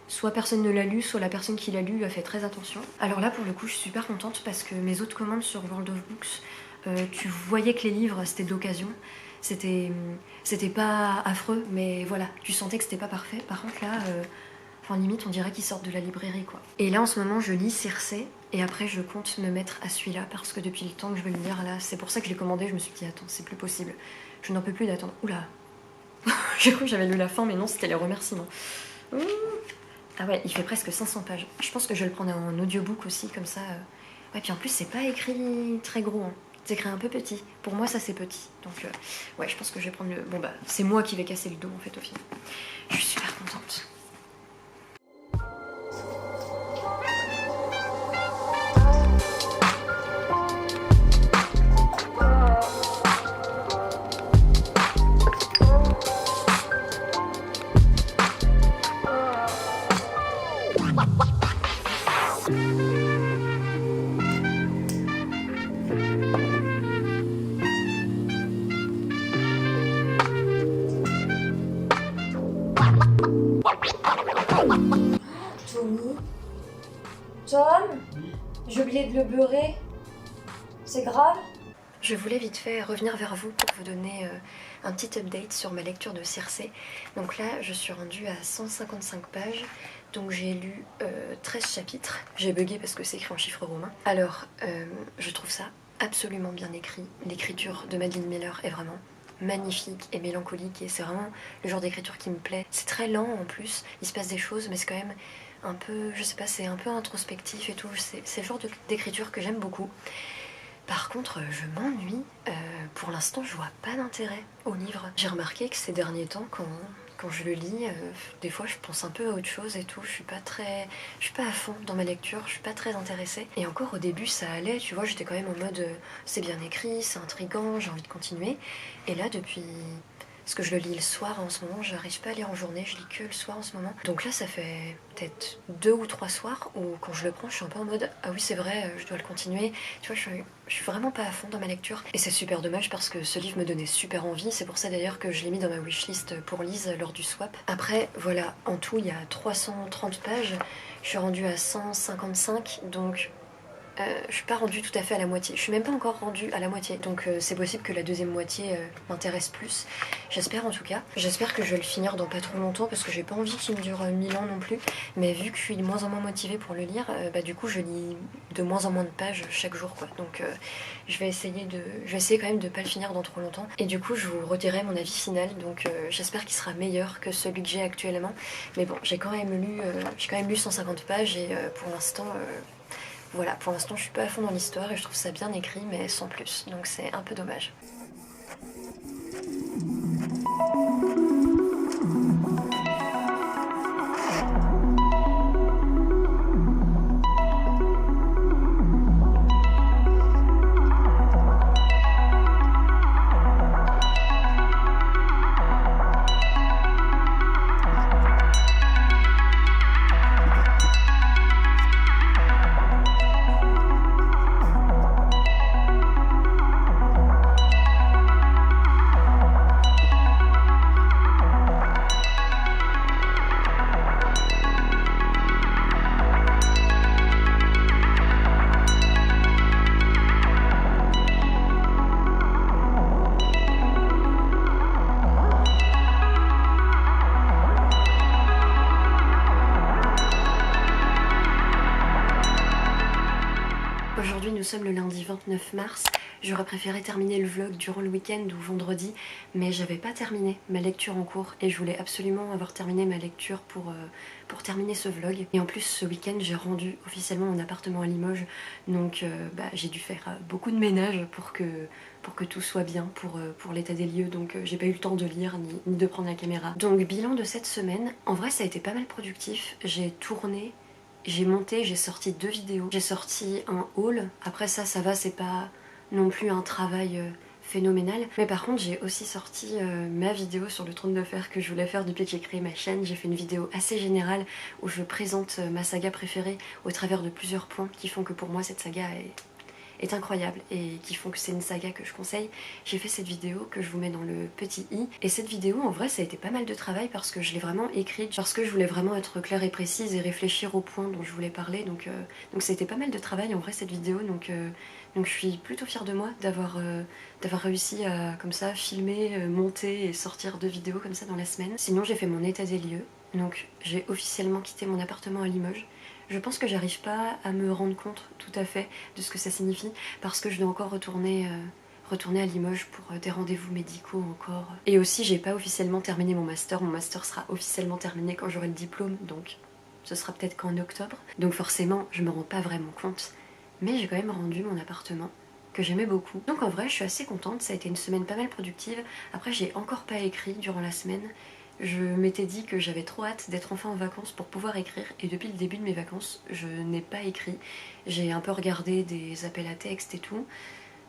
soit personne ne l'a lu, soit la personne qui l'a lu a fait très attention. Alors là, pour le coup, je suis super contente parce que mes autres commandes sur World of Books, tu voyais que les livres, c'était d'occasion. C'était pas affreux, mais voilà, tu sentais que c'était pas parfait. Par contre là, enfin limite on dirait qu'ils sortent de la librairie quoi. Et là en ce moment je lis Circé, et après je compte me mettre à celui-là parce que depuis le temps que je veux le lire là, c'est pour ça que je l'ai commandé, je me suis dit attends c'est plus possible. Je n'en peux plus d'attendre. Oula. J'ai cru que j'avais lu la fin mais non c'était les remerciements. Ouh. Ah ouais, il fait presque 500 pages. Je pense que je vais le prendre en audiobook aussi comme ça. Ouais puis en plus c'est pas écrit très gros hein. C'est écrit un peu petit. Pour moi, ça c'est petit. Donc, ouais, je pense que je vais prendre le. Bon, bah, c'est moi qui vais casser le dos en fait au final. Je suis super contente. Tommy, Tom, j'ai oublié de le beurrer. C'est grave? Je voulais vite fait revenir vers vous pour vous donner un petit update sur ma lecture de Circé. Donc là, je suis rendue à 155 pages. Donc j'ai lu 13 chapitres. J'ai bugué parce que c'est écrit en chiffres romains. Alors, je trouve ça absolument bien écrit. L'écriture de Madeline Miller est vraiment magnifique et mélancolique et c'est vraiment le genre d'écriture qui me plaît. C'est très lent en plus, il se passe des choses mais c'est quand même un peu, je sais pas, c'est un peu introspectif et tout. C'est le genre d'écriture que j'aime beaucoup. Par contre, je m'ennuie. Pour l'instant, je vois pas d'intérêt au livre. J'ai remarqué que ces derniers temps, quand je le lis, des fois je pense un peu à autre chose et tout. Je suis pas à fond dans ma lecture, je suis pas très intéressée. Et encore au début, ça allait, tu vois, j'étais quand même en mode c'est bien écrit, c'est intriguant, j'ai envie de continuer. Et là, depuis. Parce que je le lis le soir en ce moment, j'arrive pas à lire en journée, je lis que le soir en ce moment. Donc là, ça fait peut-être 2 ou 3 soirs où quand je le prends, je suis un peu en mode ah oui, c'est vrai, je dois le continuer. Tu vois, je suis vraiment pas à fond dans ma lecture. Et c'est super dommage parce que ce livre me donnait super envie. C'est pour ça d'ailleurs que je l'ai mis dans ma wishlist pour Lise lors du swap. Après, voilà, en tout, il y a 330 pages. Je suis rendue à 155, donc. Je suis pas rendue tout à fait à la moitié. Je suis même pas encore rendue à la moitié. Donc c'est possible que la deuxième moitié m'intéresse plus. J'espère en tout cas. J'espère que je vais le finir dans pas trop longtemps parce que j'ai pas envie qu'il me dure 1000 ans non plus. Mais vu que je suis de moins en moins motivée pour le lire, bah du coup je lis de moins en moins de pages chaque jour quoi. Donc je vais essayer quand même de pas le finir dans trop longtemps. Et du coup je vous redirai mon avis final. Donc j'espère qu'il sera meilleur que celui que j'ai actuellement. Mais bon, j'ai quand même lu 150 pages et pour l'instant. Voilà, pour l'instant je suis pas à fond dans l'histoire et je trouve ça bien écrit mais sans plus, donc c'est un peu dommage. Aujourd'hui nous sommes le lundi 29 mars, j'aurais préféré terminer le vlog durant le week-end ou vendredi, mais j'avais pas terminé ma lecture en cours et je voulais absolument avoir terminé ma lecture pour terminer ce vlog. Et en plus ce week-end j'ai rendu officiellement mon appartement à Limoges, donc j'ai dû faire beaucoup de ménage pour que tout soit bien pour l'état des lieux, donc j'ai pas eu le temps de lire ni de prendre la caméra. Donc bilan de cette semaine, en vrai ça a été pas mal productif, j'ai tourné, j'ai monté, j'ai sorti 2 vidéos, j'ai sorti un haul, après ça va, c'est pas non plus un travail phénoménal. Mais par contre j'ai aussi sorti ma vidéo sur le trône de fer que je voulais faire depuis que j'ai créé ma chaîne. J'ai fait une vidéo assez générale où je présente ma saga préférée au travers de plusieurs points qui font que pour moi cette saga est incroyable et qui font que c'est une saga que je conseille. J'ai fait cette vidéo que je vous mets dans le petit i, et cette vidéo en vrai ça a été pas mal de travail parce que je l'ai vraiment écrite, parce que je voulais vraiment être claire et précise et réfléchir aux points dont je voulais parler, donc c'était pas mal de travail en vrai cette vidéo, donc je suis plutôt fière de moi d'avoir réussi à comme ça filmer, monter et sortir 2 vidéos comme ça dans la semaine. Sinon j'ai fait mon état des lieux, donc j'ai officiellement quitté mon appartement à Limoges. Je pense que j'arrive pas à me rendre compte tout à fait de ce que ça signifie parce que je dois encore retourner à Limoges pour des rendez-vous médicaux encore. Et aussi j'ai pas officiellement terminé mon master sera officiellement terminé quand j'aurai le diplôme, donc ce sera peut-être qu'en octobre. Donc forcément je me rends pas vraiment compte, mais j'ai quand même rendu mon appartement que j'aimais beaucoup. Donc en vrai je suis assez contente, ça a été une semaine pas mal productive. Après j'ai encore pas écrit durant la semaine. Je m'étais dit que j'avais trop hâte d'être enfin en vacances pour pouvoir écrire, et depuis le début de mes vacances je n'ai pas écrit. J'ai un peu regardé des appels à texte et tout,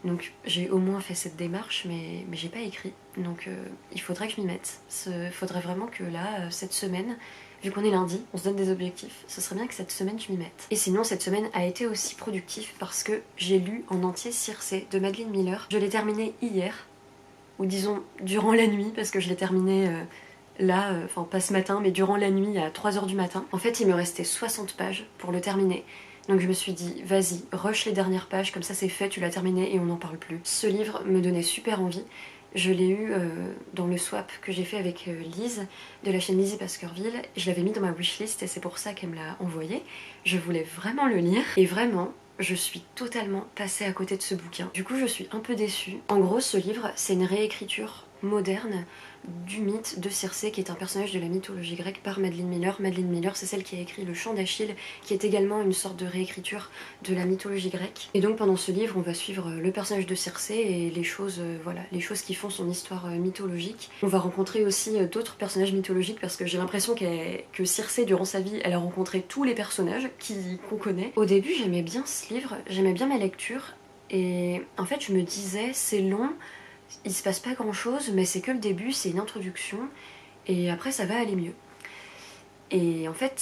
donc j'ai au moins fait cette démarche, mais j'ai pas écrit, donc il faudrait que je m'y mette. Il faudrait vraiment que là, cette semaine, vu qu'on est lundi, on se donne des objectifs, ce serait bien que cette semaine je m'y mette. Et sinon cette semaine a été aussi productive parce que j'ai lu en entier Circé de Madeline Miller. Je l'ai terminé hier, ou disons durant la nuit, parce que je l'ai terminé là, enfin pas ce matin, mais durant la nuit à 3 h du matin. En fait il me restait 60 pages pour le terminer. Donc je me suis dit, vas-y, rush les dernières pages, comme ça c'est fait, tu l'as terminé et on n'en parle plus. Ce livre me donnait super envie. Je l'ai eu dans le swap que j'ai fait avec Lise, de la chaîne Lizzie Baskerville. Je l'avais mis dans ma wishlist et c'est pour ça qu'elle me l'a envoyé. Je voulais vraiment le lire, et vraiment, je suis totalement passée à côté de ce bouquin. Du coup je suis un peu déçue. En gros ce livre, c'est une réécriture moderne du mythe de Circé, qui est un personnage de la mythologie grecque par Madeline Miller. Madeline Miller, c'est celle qui a écrit Le Chant d'Achille, qui est également une sorte de réécriture de la mythologie grecque. Et donc pendant ce livre, on va suivre le personnage de Circé et les choses, voilà, les choses qui font son histoire mythologique. On va rencontrer aussi d'autres personnages mythologiques parce que j'ai l'impression que Circé, durant sa vie, elle a rencontré tous les personnages qu'on connaît. Au début, j'aimais bien ce livre, j'aimais bien ma lecture, et en fait, je me disais, c'est long, il se passe pas grand chose, mais c'est que le début, c'est une introduction, et après ça va aller mieux. Et en fait,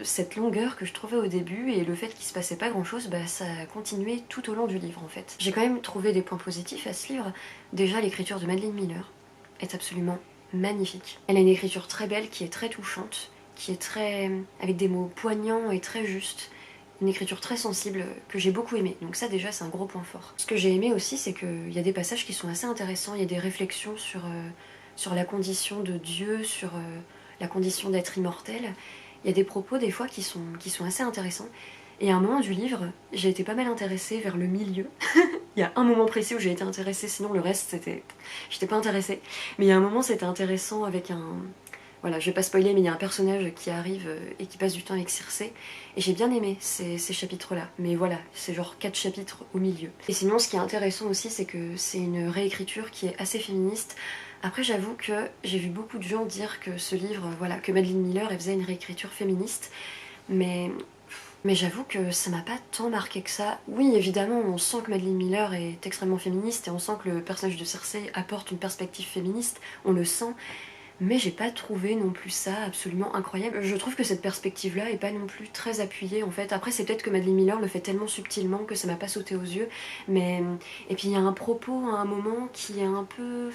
cette longueur que je trouvais au début et le fait qu'il se passait pas grand chose, bah, ça a continué tout au long du livre en fait. J'ai quand même trouvé des points positifs à ce livre. Déjà, l'écriture de Madeline Miller est absolument magnifique. Elle a une écriture très belle, qui est très touchante, qui est très, avec des mots poignants et très justes. Une écriture très sensible que j'ai beaucoup aimée, donc ça déjà c'est un gros point fort. Ce que j'ai aimé aussi, c'est qu'il y a des passages qui sont assez intéressants, il y a des réflexions sur la condition de Dieu, sur la condition d'être immortel. Il y a des propos des fois qui sont assez intéressants. Et à un moment du livre, j'ai été pas mal intéressée vers le milieu. Il y a un moment précis où j'ai été intéressée, sinon le reste j'étais pas intéressée. Mais il y a un moment c'était intéressant avec un... Voilà, je vais pas spoiler, mais il y a un personnage qui arrive et qui passe du temps avec Circé, et j'ai bien aimé ces chapitres-là. Mais voilà, c'est genre 4 chapitres au milieu. Et sinon, ce qui est intéressant aussi, c'est que c'est une réécriture qui est assez féministe. Après, j'avoue que j'ai vu beaucoup de gens dire que ce livre, voilà, que Madeline Miller, elle faisait une réécriture féministe, mais j'avoue que ça m'a pas tant marqué que ça. Oui, évidemment, on sent que Madeline Miller est extrêmement féministe, et on sent que le personnage de Circé apporte une perspective féministe, on le sent. Mais j'ai pas trouvé non plus ça absolument incroyable. Je trouve que cette perspective-là est pas non plus très appuyée en fait. Après c'est peut-être que Madeline Miller le fait tellement subtilement que ça m'a pas sauté aux yeux. Mais... Et puis il y a un propos à un moment qui est un peu...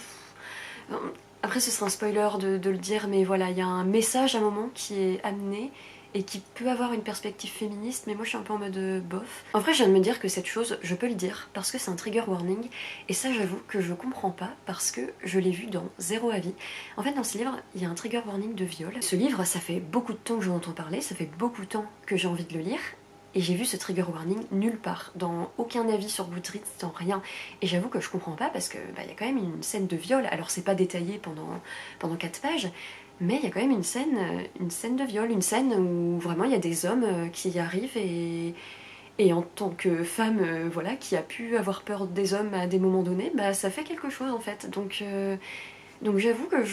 Après ce serait un spoiler de le dire, mais voilà, il y a un message à un moment qui est amené et qui peut avoir une perspective féministe, mais moi je suis un peu en mode bof. En vrai je viens de me dire que cette chose, je peux le dire, parce que c'est un trigger warning, et ça j'avoue que je comprends pas, parce que je l'ai vu dans Zéro Avis. En fait dans ce livre, il y a un trigger warning de viol. Ce livre, ça fait beaucoup de temps que j'en entends parler, ça fait beaucoup de temps que j'ai envie de le lire, et j'ai vu ce trigger warning nulle part, dans aucun avis sur Goodreads, dans rien. Et j'avoue que je comprends pas, parce que y a quand même une scène de viol, alors c'est pas détaillé pendant 4 pages, mais il y a quand même une scène de viol, une scène où vraiment il y a des hommes qui arrivent et en tant que femme voilà, qui a pu avoir peur des hommes à des moments donnés, bah ça fait quelque chose en fait. Donc j'avoue que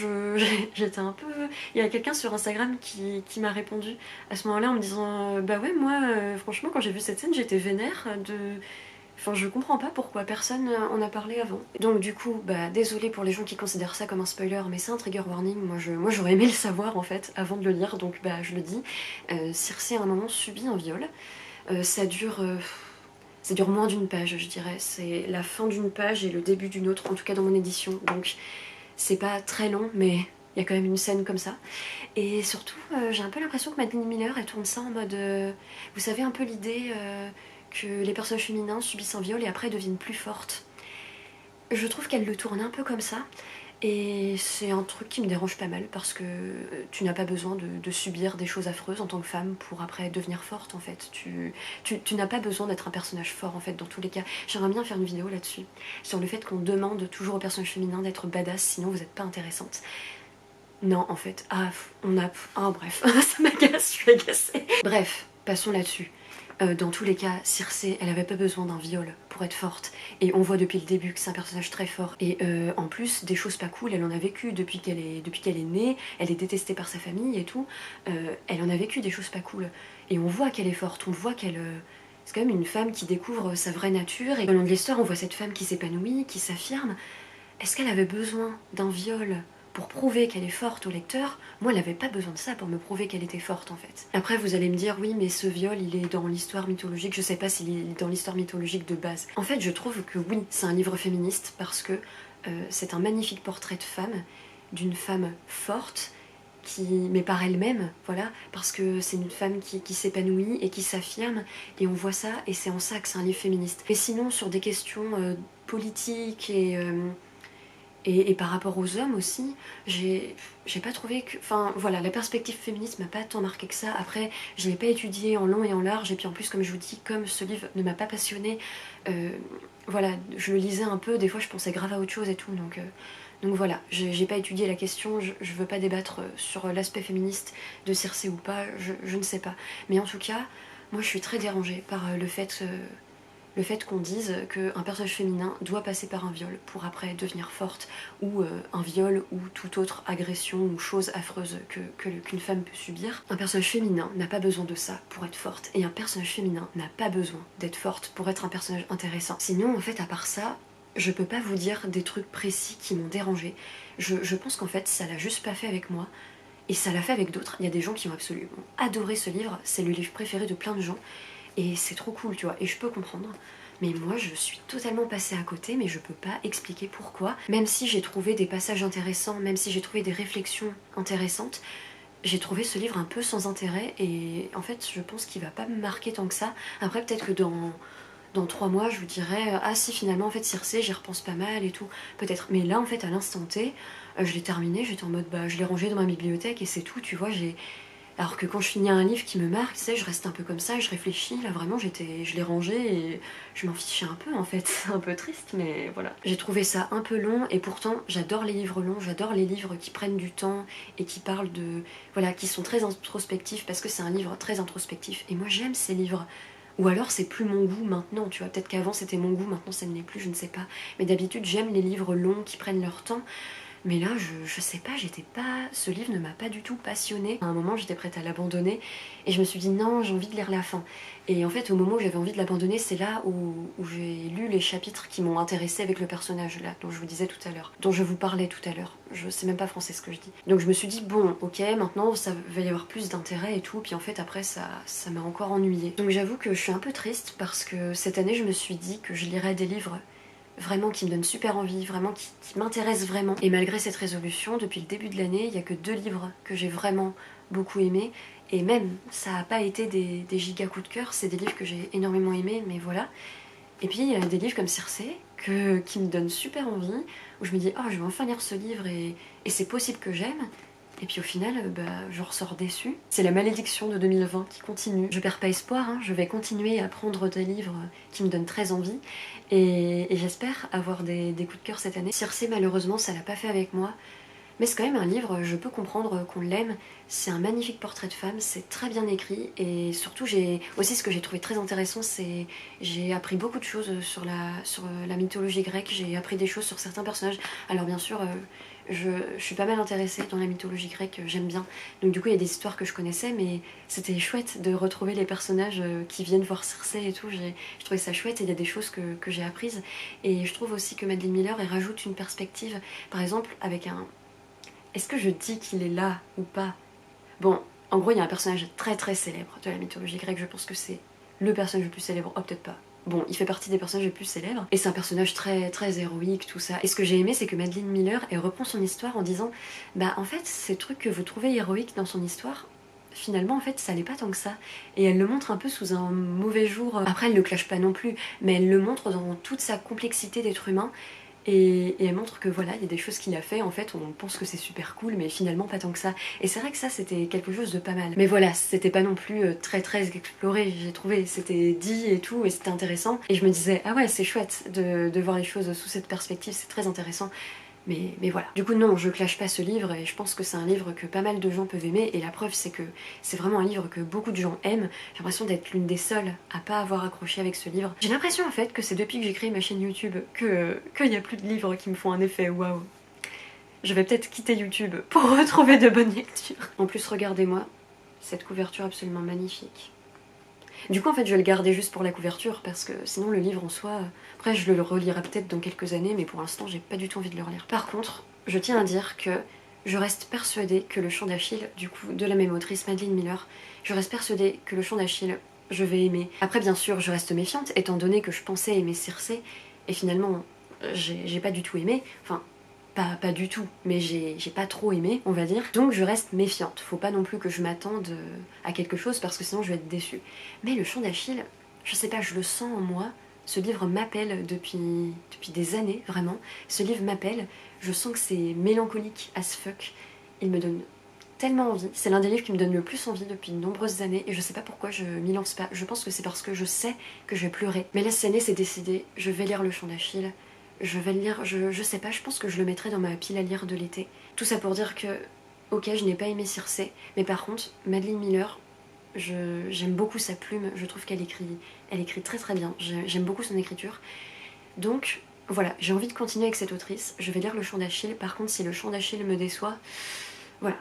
j'étais un peu... Il y a quelqu'un sur Instagram qui m'a répondu à ce moment-là en me disant bah ouais moi franchement quand j'ai vu cette scène j'étais vénère Enfin, je comprends pas pourquoi personne en a parlé avant. Donc du coup, bah désolé pour les gens qui considèrent ça comme un spoiler, mais c'est un trigger warning. Moi j'aurais aimé le savoir en fait avant de le lire, donc bah je le dis. Circé à un moment subit un viol. Ça dure moins d'une page, je dirais. C'est la fin d'une page et le début d'une autre, en tout cas dans mon édition. Donc c'est pas très long, mais il y a quand même une scène comme ça. Et surtout, j'ai un peu l'impression que Madeline Miller, elle tourne ça en mode... vous savez, un peu l'idée que les personnages féminins subissent un viol et après deviennent plus fortes. Je trouve qu'elle le tourne un peu comme ça. Et c'est un truc qui me dérange pas mal parce que tu n'as pas besoin de subir des choses affreuses en tant que femme pour après devenir forte en fait. Tu n'as pas besoin d'être un personnage fort en fait dans tous les cas. J'aimerais bien faire une vidéo là-dessus, sur le fait qu'on demande toujours aux personnages féminins d'être badass sinon vous n'êtes pas intéressante. Non en fait, bref, ça m'agace, je suis agacée. Bref, passons là-dessus. Dans tous les cas, Circé, elle avait pas besoin d'un viol pour être forte. Et on voit depuis le début que c'est un personnage très fort. Et en plus, des choses pas cool, elle en a vécu depuis qu'elle est née. Elle est détestée par sa famille et tout. Elle en a vécu des choses pas cool. Et on voit qu'elle est forte, on voit qu'elle... c'est quand même une femme qui découvre sa vraie nature. Et au long de l'histoire, on voit cette femme qui s'épanouit, qui s'affirme. Est-ce qu'elle avait besoin d'un viol pour prouver qu'elle est forte au lecteur? Moi, elle n'avait pas besoin de ça pour me prouver qu'elle était forte en fait. Après, vous allez me dire, oui, mais ce viol, il est dans l'histoire mythologique. Je sais pas s'il est dans l'histoire mythologique de base. En fait, je trouve que oui, c'est un livre féministe parce que c'est un magnifique portrait de femme, d'une femme forte, mais par elle-même, voilà, parce que c'est une femme qui s'épanouit et qui s'affirme, et on voit ça, et c'est en ça que c'est un livre féministe. Et sinon, sur des questions politiques et par rapport aux hommes aussi, j'ai pas trouvé que... Enfin voilà, la perspective féministe m'a pas tant marqué que ça. Après, je l'ai pas étudié en long et en large, et puis en plus, comme je vous dis, comme ce livre ne m'a pas passionnée, voilà, je le lisais un peu, des fois je pensais grave à autre chose et tout, donc voilà, j'ai pas étudié la question, je veux pas débattre sur l'aspect féministe de Circé ou pas, je ne sais pas. Mais en tout cas, moi je suis très dérangée par le fait qu'on dise qu'un personnage féminin doit passer par un viol pour après devenir forte, ou un viol ou toute autre agression ou chose affreuse qu'une femme peut subir. Un personnage féminin n'a pas besoin de ça pour être forte, et un personnage féminin n'a pas besoin d'être forte pour être un personnage intéressant. Sinon, en fait, à part ça, je peux pas vous dire des trucs précis qui m'ont dérangée. Je pense qu'en fait, ça l'a juste pas fait avec moi, et ça l'a fait avec d'autres. Il y a des gens qui ont absolument adoré ce livre, c'est le livre préféré de plein de gens, et c'est trop cool, tu vois, et je peux comprendre. Mais moi, je suis totalement passée à côté, mais je peux pas expliquer pourquoi. Même si j'ai trouvé des passages intéressants, même si j'ai trouvé des réflexions intéressantes, j'ai trouvé ce livre un peu sans intérêt, et en fait, je pense qu'il va pas me marquer tant que ça. Après, peut-être que dans 3 mois, je vous dirais ah si, finalement, en fait, Circé, j'y repense pas mal et tout. Peut-être. Mais là, en fait, à l'instant T, je l'ai terminé, j'étais en mode, bah, je l'ai rangé dans ma bibliothèque, et c'est tout, tu vois, Alors que quand je finis un livre qui me marque, tu sais, je reste un peu comme ça, je réfléchis, là vraiment je l'ai rangé et je m'en fichais un peu en fait, c'est un peu triste mais voilà. J'ai trouvé ça un peu long, et pourtant j'adore les livres longs, j'adore les livres qui prennent du temps et qui parlent de... voilà, qui sont très introspectifs, parce que c'est un livre très introspectif, et moi j'aime ces livres. Ou alors c'est plus mon goût maintenant, tu vois, peut-être qu'avant c'était mon goût, maintenant ça ne l'est plus, je ne sais pas. Mais d'habitude j'aime les livres longs qui prennent leur temps. Mais là, je sais pas, ce livre ne m'a pas du tout passionnée. À un moment, j'étais prête à l'abandonner, et je me suis dit non, j'ai envie de lire la fin. Et en fait, au moment où j'avais envie de l'abandonner, c'est là où j'ai lu les chapitres qui m'ont intéressée avec le personnage là, dont je vous disais tout à l'heure, dont je vous parlais tout à l'heure. Je sais même pas français ce que je dis. Donc je me suis dit bon, ok, maintenant ça va y avoir plus d'intérêt et tout, puis en fait après ça m'a encore ennuyée. Donc j'avoue que je suis un peu triste parce que cette année, je me suis dit que je lirais des livres vraiment qui me donne super envie, vraiment qui m'intéresse vraiment. Et malgré cette résolution, depuis le début de l'année, il n'y a que 2 livres que j'ai vraiment beaucoup aimés. Et même, ça n'a pas été des giga coups de cœur, c'est des livres que j'ai énormément aimés, mais voilà. Et puis il y a des livres comme Circé, qui me donnent super envie, où je me dis « Oh, je vais enfin lire ce livre et c'est possible que j'aime ». Et puis au final, je ressors déçue. C'est la malédiction de 2020 qui continue. Je perds pas espoir, hein. Je vais continuer à prendre des livres qui me donnent très envie. Et j'espère avoir des coups de cœur cette année. Circé, malheureusement, ça l'a pas fait avec moi. Mais c'est quand même un livre, je peux comprendre qu'on l'aime, c'est un magnifique portrait de femme, c'est très bien écrit, et surtout aussi ce que j'ai trouvé très intéressant, c'est j'ai appris beaucoup de choses sur la mythologie grecque, j'ai appris des choses sur certains personnages. Alors bien sûr, je suis pas mal intéressée dans la mythologie grecque, j'aime bien. Donc du coup il y a des histoires que je connaissais, mais c'était chouette de retrouver les personnages qui viennent voir Circé et tout, j'ai trouvé ça chouette, et il y a des choses que j'ai apprises. Et je trouve aussi que Madeline Miller, elle rajoute une perspective, par exemple avec un... Est-ce que je dis qu'il est là ou pas? Bon, en gros il y a un personnage très très célèbre de la mythologie grecque, je pense que c'est le personnage le plus célèbre, oh peut-être pas. Bon, il fait partie des personnages les plus célèbres, et c'est un personnage très très héroïque, tout ça. Et ce que j'ai aimé, c'est que Madeline Miller, elle reprend son histoire en disant bah en fait, ces trucs que vous trouvez héroïques dans son histoire, finalement en fait ça l'est pas tant que ça. Et elle le montre un peu sous un mauvais jour. Après elle le clash pas non plus, mais elle le montre dans toute sa complexité d'être humain. Et elle montre que voilà, il y a des choses qu'il a fait, en fait on pense que c'est super cool, mais finalement pas tant que ça. Et c'est vrai que ça c'était quelque chose de pas mal. Mais voilà, c'était pas non plus très très exploré, j'ai trouvé, c'était dit et tout, et c'était intéressant. Et je me disais, ah ouais c'est chouette de voir les choses sous cette perspective, c'est très intéressant. Mais voilà. Du coup non, je clash pas ce livre, et je pense que c'est un livre que pas mal de gens peuvent aimer, et la preuve c'est que c'est vraiment un livre que beaucoup de gens aiment. J'ai l'impression d'être l'une des seules à pas avoir accroché avec ce livre. J'ai l'impression en fait que c'est depuis que j'ai créé ma chaîne YouTube qu'il n'y a plus de livres qui me font un effet waouh. Je vais peut-être quitter YouTube pour retrouver de bonnes lectures. En plus regardez-moi, cette couverture absolument magnifique. Du coup en fait je vais le garder juste pour la couverture, parce que sinon le livre en soi, après je le relirai peut-être dans quelques années, mais pour l'instant j'ai pas du tout envie de le relire. Par contre, je tiens à dire que je reste persuadée que Le Chant d'Achille, du coup de la même autrice Madeline Miller, je reste persuadée que Le Chant d'Achille, je vais aimer. Après bien sûr je reste méfiante, étant donné que je pensais aimer Circé, et finalement j'ai pas du tout aimé, enfin... Pas du tout, mais j'ai pas trop aimé, on va dire. Donc je reste méfiante. Faut pas non plus que je m'attende à quelque chose, parce que sinon je vais être déçue. Mais Le Chant d'Achille, je sais pas, je le sens en moi. Ce livre m'appelle depuis des années, vraiment. Ce livre m'appelle. Je sens que c'est mélancolique as fuck. Il me donne tellement envie. C'est l'un des livres qui me donne le plus envie depuis de nombreuses années, et je sais pas pourquoi je m'y lance pas. Je pense que c'est parce que je sais que je vais pleurer. Mais là cette année c'est décidé, je vais lire Le Chant d'Achille. Je vais le lire, je sais pas, je pense que je le mettrai dans ma pile à lire de l'été. Tout ça pour dire que, ok, je n'ai pas aimé Circé, mais par contre, Madeline Miller, j'aime beaucoup sa plume, je trouve qu'elle écrit très très bien, j'aime beaucoup son écriture. Donc, voilà, j'ai envie de continuer avec cette autrice, je vais lire Le Chant d'Achille. Par contre, si Le Chant d'Achille me déçoit, voilà,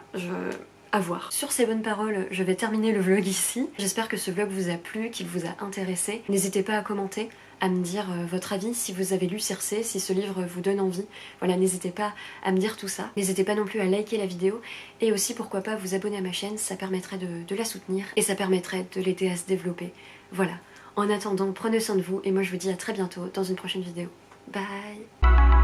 à voir. Sur ces bonnes paroles, je vais terminer le vlog ici. J'espère que ce vlog vous a plu, qu'il vous a intéressé. N'hésitez pas à commenter, à me dire votre avis, si vous avez lu Circé, si ce livre vous donne envie. Voilà, n'hésitez pas à me dire tout ça. N'hésitez pas non plus à liker la vidéo, et aussi pourquoi pas vous abonner à ma chaîne, ça permettrait de la soutenir, et ça permettrait de l'aider à se développer. Voilà, en attendant, prenez soin de vous, et moi je vous dis à très bientôt dans une prochaine vidéo. Bye.